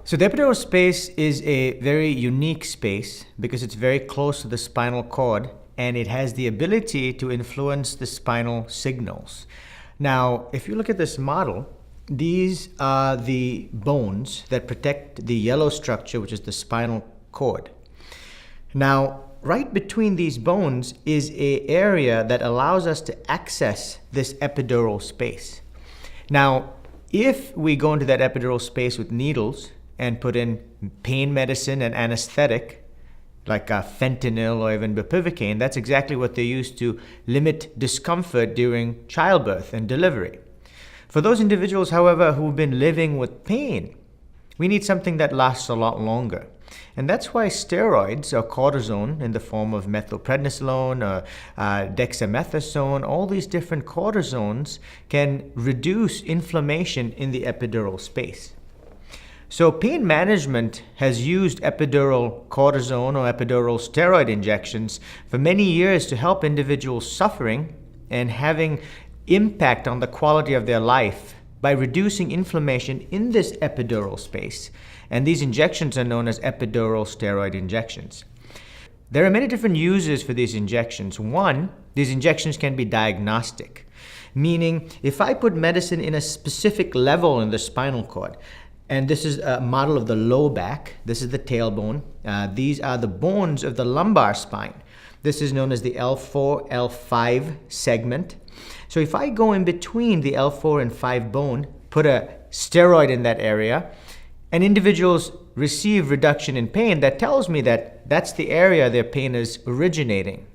So the epidural space is a very unique space because it's very close to the spinal cord and it has the ability to influence the spinal signals. Now, if you look at this model, these are the bones that protect the yellow structure, which is the spinal cord. Now, right between these bones is an area that allows us to access this epidural space. Now, if we go into that epidural space with needles and put in pain medicine and anesthetic, like fentanyl or even bupivacaine, that's exactly what they use to limit discomfort during childbirth and delivery. For those individuals, however, who've been living with pain, we need something that lasts a lot longer. And that's why steroids or cortisone in the form of methylprednisolone or dexamethasone, all these different cortisones can reduce inflammation in the epidural space. So pain management has used epidural cortisone or epidural steroid injections for many years to help individuals suffering and having impact on the quality of their life by reducing inflammation in this epidural space. And these injections are known as epidural steroid injections. There are many different uses for these injections. One, these injections can be diagnostic, meaning if I put medicine in a specific level in the spinal cord, and this is a model of the low back, this is the tailbone, these are the bones of the lumbar spine. This is known as the L4, L5 segment. So if I go in between the L4 and 5 bone, put a steroid in that area, and individuals receive reduction in pain, that tells me that that's the area their pain is originating.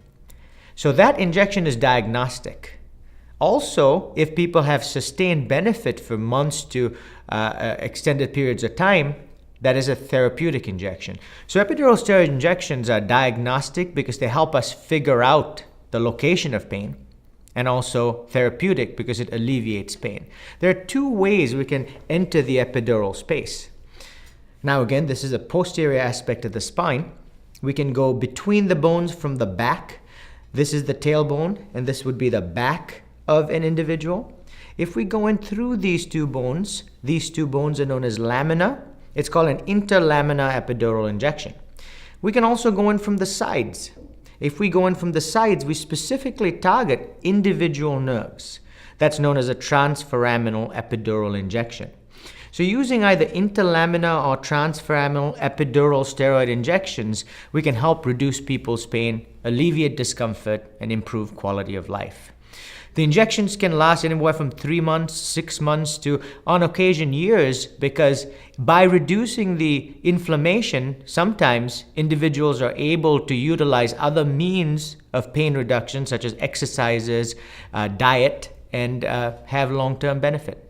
So that injection is diagnostic. Also, if people have sustained benefit for months to extended periods of time, that is a therapeutic injection. So epidural steroid injections are diagnostic because they help us figure out the location of pain, and also therapeutic because it alleviates pain. There are two ways we can enter the epidural space. Now again, this is a posterior aspect of the spine. We can go between the bones from the back. This is the tailbone, and this would be the back of an individual. If we go in through these two bones are known as lamina. It's called an interlaminar epidural injection. We can also go in from the sides. If we go in from the sides, we specifically target individual nerves. That's known as a transforaminal epidural injection. So using either interlaminar or transforaminal epidural steroid injections, we can help reduce people's pain, alleviate discomfort, and improve quality of life. The injections can last anywhere from 3 months, 6 months to, on occasion, years, because by reducing the inflammation, sometimes individuals are able to utilize other means of pain reduction, such as exercises, diet, and have long-term benefit.